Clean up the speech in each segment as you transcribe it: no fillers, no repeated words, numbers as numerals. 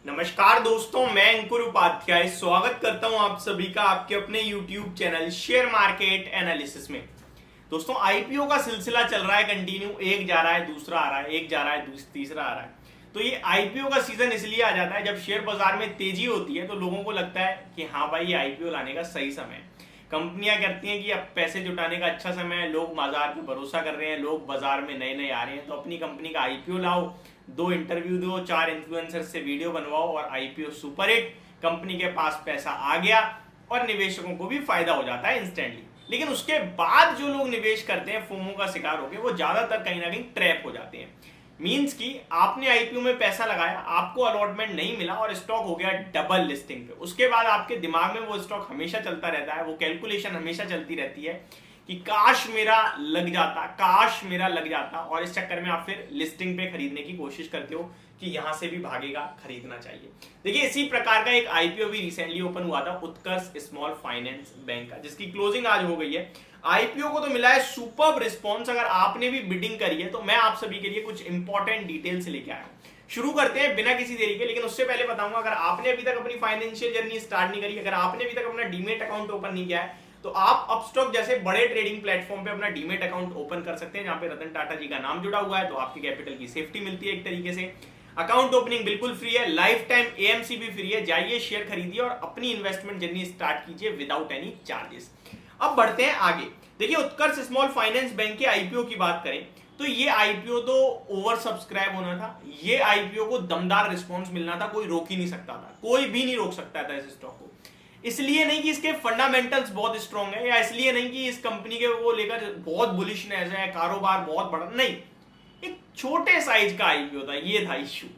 नमस्कार दोस्तों, मैं अंकुर उपाध्याय स्वागत करता हूं आप सभी का आपके अपने YouTube channel share market analysis में। दोस्तों, आईपीओ का सिलसिला चल रहा है कंटिन्यू, एक जा रहा है दूसरा आ रहा है, एक जा रहा है तीसरा आ रहा है। तो ये आईपीओ का सीजन इसलिए आ जाता है जब शेयर बाजार में तेजी होती है तो लोगों को लगता है कि हाँ भाई, ये आईपीओ लाने का सही समय है। कंपनियां कहती हैं कि अब पैसे जुटाने का अच्छा समय है, लोग बाजार पे भरोसा कर रहे हैं, लोग बाजार में नए नए आ रहे हैं, तो अपनी कंपनी का आईपीओ लाओ, 2 इंटरव्यू दो, 4 इन्फ्लुएंसर से वीडियो बनवाओ और आईपीओ सुपर हिट, कंपनी के पास पैसा आ गया और निवेशकों को भी फायदा हो जाता है इंस्टेंटली। लेकिन उसके बाद जो लोग निवेश करते हैं फोमो का शिकार होकर, वो ज्यादातर कहीं ना कहीं ट्रैप हो जाते हैं। मींस कि आपने आईपीओ में पैसा लगाया, आपको अलॉटमेंट नहीं मिला और स्टॉक हो गया डबल लिस्टिंग पे। उसके बाद आपके दिमाग में वो स्टॉक हमेशा चलता रहता है, वो कैलकुलेशन हमेशा चलती रहती है कि काश मेरा लग जाता, काश मेरा लग जाता, और इस चक्कर में आप फिर लिस्टिंग पे खरीदने की कोशिश करते हो कि यहां से भी भागेगा, खरीदना चाहिए। देखिए, इसी प्रकार का एक आईपीओ भी रिसेंटली ओपन हुआ था उत्कर्ष स्मॉल फाइनेंस बैंक का, जिसकी क्लोजिंग आज हो गई है। आईपीओ को तो मिला है सुपर्ब रिस्पॉन्स। अगर आपने भी बिडिंग करी है तो मैं आप सभी के लिए कुछ इंपॉर्टेंट डिटेल्स लेके आया हूं। शुरू करते हैं बिना किसी देरी के। लेकिन उससे पहले बताऊंगा, अगर आपने अभी तक अपनी फाइनेंशियल जर्नी स्टार्ट नहीं करी, अगर आपने अभी तक अपना डीमेट अकाउंट ओपन नहीं किया है, तो आप अपस्टॉक जैसे बड़े ट्रेडिंग प्लेटफॉर्म पे अपना डीमेट अकाउंट ओपन कर सकते हैं, जहां पे रतन टाटा जी का नाम जुड़ा हुआ है। तो आपकी कैपिटल की सेफ्टी मिलती है एक तरीके से। अकाउंट ओपनिंग बिल्कुल फ्री है, लाइफ टाइम एएमसी भी फ्री है। जाइए, शेयर खरीदिए और अपनी इन्वेस्टमेंट जर्नी स्टार्ट कीजिए विदाउट एनी चार्जेस। अब बढ़ते हैं आगे। देखिए, उत्कर्ष स्मॉल फाइनेंस बैंक के आईपीओ की बात करें तो ये आईपीओ तो ओवर सब्सक्राइब होना था। ये आईपीओ को दमदार रिस्पॉन्स मिलना था, कोई रोक ही नहीं सकता था, कोई भी नहीं रोक सकता था इस स्टॉक को। इसलिए नहीं कि इसके फंडामेंटल्स बहुत स्ट्रॉन्ग है, या इसलिए नहीं कि इस कंपनी के वो लेकर बहुत बुलिशनेस है, कारोबार बहुत बड़ा नहीं। एक छोटे साइज का आईपीओ था, ये था इश्यू।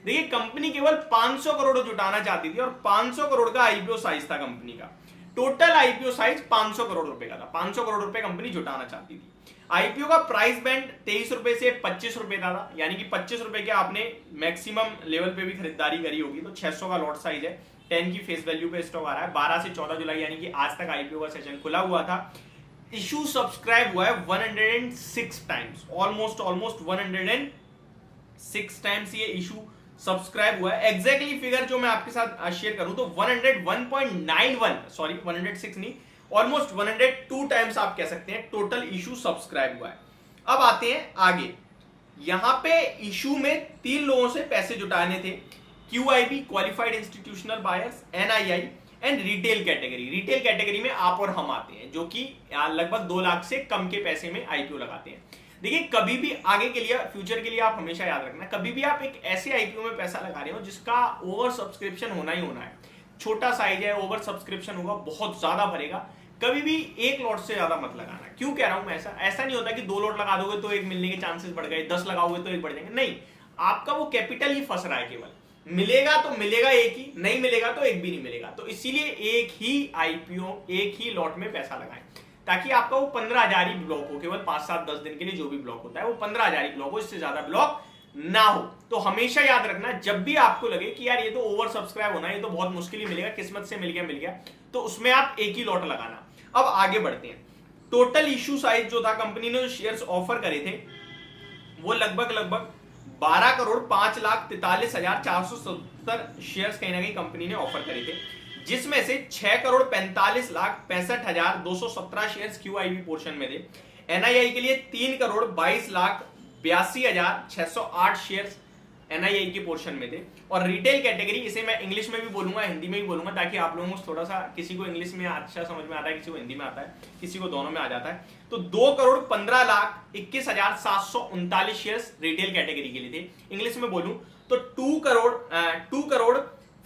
देखिए, कंपनी केवल 500 करोड़ जुटाना चाहती थी और 500 करोड़ का आईपीओ साइज था कंपनी का। टोटल आईपीओ साइज 500 करोड़ रुपए का था। 500 करोड़ रुपए कंपनी जुटाना चाहती थी। आईपीओ का प्राइस बैंड 23 रुपए से 25 रुपए का था, यानी कि 25 रुपए के आपने मैक्सिमम लेवल पे भी खरीदारी करी होगी, तो 600 का लॉट साइज है। 10 की फेस वैल्यू पे स्टॉक आ रहा है। 12 से 14 जुलाई यानी कि आज तक आईपीओ का सेशन खुला हुआ था। इशू सब्सक्राइब हुआ है 106 टाइम्स, ऑलमोस्ट 106 टाइम्स ये इशू सब्सक्राइब हुआ है। एग्जैक्टली फिगर जो मैं आपके साथ शेयर करूं तो 101.91, सॉरी 106 नहीं, ऑलमोस्ट 102 टाइम्स आप कह सकते हैं टोटल इशू सब्सक्राइब हुआ है। अब आते हैं आगे। यहां पे इशू में 3 लोगों से पैसे जुटाने थे, QIB qualified institutional buyers, NII and retail category. Retail category में आप और हम आते हैं, जो कि लगभग 2 लाख से कम के पैसे में आईपीओ लगाते हैं। देखिए, कभी भी आगे के लिए, फ्यूचर के लिए आप हमेशा याद रखना, कभी भी आप एक ऐसे आईपीओ में पैसा लगा रहे हो जिसका ओवर सब्सक्रिप्शन होना ही होना है। छोटा साइज है, ओवर सब्सक्रिप्शन होगा, बहुत ज्यादा भरेगा, कभी भी एक लॉट से ज्यादा मत लगाना। क्यों कह रहा हूं मैं ऐसा नहीं होता कि 2 लॉट लगा दोगे तो एक मिलने के चांसेस बढ़ गए, 10 लगाओगे तो एक बढ़ जाएंगे, नहीं। आपका वो कैपिटल ही फंस रहा है। केवल मिलेगा तो मिलेगा एक ही, नहीं मिलेगा तो एक भी नहीं मिलेगा। तो इसीलिए एक ही आईपीओ, एक ही लॉट में पैसा लगाएं, ताकि आपका वो 15,000 ही ब्लॉक हो। केवल 5, 7, 10 दिन के लिए जो भी ब्लॉक होता है वो 15,000 ही ब्लॉक हो, इससे ज्यादा ब्लॉक ना हो। तो हमेशा याद रखना, जब भी आपको लगे कि यार ये तो ओवर सब्सक्राइब होना है, ये तो बहुत मुश्किल ही मिलेगा, किस्मत से मिल गया, तो उसमें आप एक ही लॉट लगाना। अब आगे बढ़ते हैं। टोटल इशू साइज जो था, कंपनी ने जो शेयर्स ऑफर करे थे वो लगभग 12 करोड़ 5,43,470 शेयर्स कहीं ना कहीं कंपनी ने ऑफर करे थे, जिसमें से 6 करोड़ 45,65,217 शेयर्स QIB पोर्शन में थे। NII के लिए 3 करोड़ 22,82,608 शेयर्स NII के पोर्शन में थे। और रिटेल कैटेगरी, इसे मैं इंग्लिश में भी बोलूंगा, हिंदी में भी बोलूंगा, ताकि आप लोगों को थोड़ा सा, किसी को इंग्लिश में अच्छा समझ में आता है, किसी को हिंदी में आता है, किसी को दोनों में आ जाता है। तो 2 करोड़ 15,21,739 शेयर्स रिटेल कैटेगरी के लिए थे। इंग्लिश में बोलूं तो 2 करोड़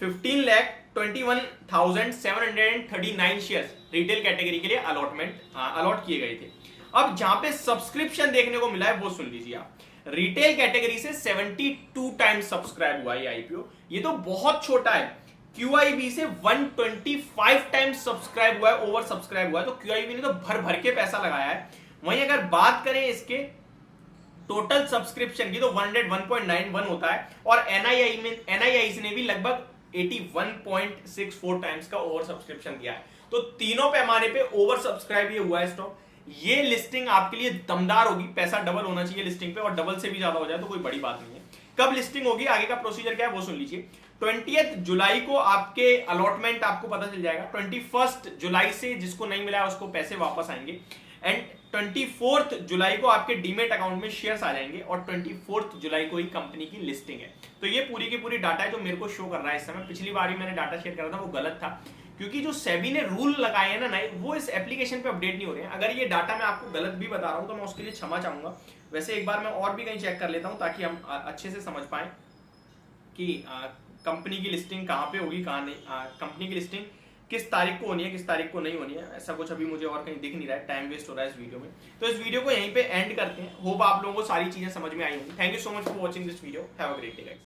15,21,739 शेयर्स रिटेल कैटेगरी के लिए अलॉट किए गए थे। अब जहां पे सब्सक्रिप्शन देखने को मिला है वो सुन लीजिए आप। रिटेल कैटेगरी से 72 टाइम्स सब्सक्राइब हुआ है आईपीओ, ये तो बहुत छोटा है। QIB से 125 टाइम्स सब्सक्राइब हुआ है, ओवर सब्सक्राइब हुआ है। तो QIB ने तो भर भर के पैसा लगाया है। वहीं अगर बात करें इसके टोटल सब्सक्रिप्शन की तो 101.91 होता है, और NII ने भी लगभग 81.64 टाइम्स का ओवर सब्सक्रिप्शन दिया है। तो तीनों पैमाने पे ओवर सब्सक्राइब ये हुआ है स्टॉक। ये लिस्टिंग आपके लिए दमदार होगी, पैसा डबल होना चाहिए लिस्टिंग पे, और डबल से भी ज्यादा हो जाए तो कोई बड़ी बात नहीं है। कब लिस्टिंग होगी, आगे का प्रोसीजर क्या है वो सुन लीजिए। 20 जुलाई को आपके अलॉटमेंट आपको पता चल जाएगा। 21 जुलाई से जिसको नहीं मिला उसको पैसे वापस आएंगे एंड 24 जुलाई को आपके डीमेट अकाउंट में शेयर्स आ जाएंगे और 24 जुलाई को ही कंपनी की लिस्टिंग है। तो ये पूरी की पूरी डाटा है जो मेरे को शो कर रहा है इस समय। पिछली बार भी मैंने डाटा शेयर करा था, वो गलत था क्योंकि जो सेबी ने रूल लगाए हैं ना नए, वो इस एप्लीकेशन पे अपडेट नहीं हो रहे हैं। अगर ये डाटा मैं आपको गलत भी बता रहा हूं तो मैं उसके लिए क्षमा चाहूंगा। वैसे एक बार मैं और भी कहीं चेक कर लेता हूं ताकि हम अच्छे से समझ पाए कि कंपनी की लिस्टिंग कहाँ पे होगी कहाँ नहीं, कंपनी की लिस्टिंग किस तारीख को होनी है किस तारीख को नहीं होनी है। ऐसा कुछ अभी मुझे और कहीं दिख नहीं रहा है, टाइम वेस्ट हो रहा है इस वीडियो में। तो इस वीडियो को यहीं पे एंड करते हैं। होप आप लोगों को सारी चीजें समझ में आई होंगी। Thank you so much for watching this video. Have a great day guys.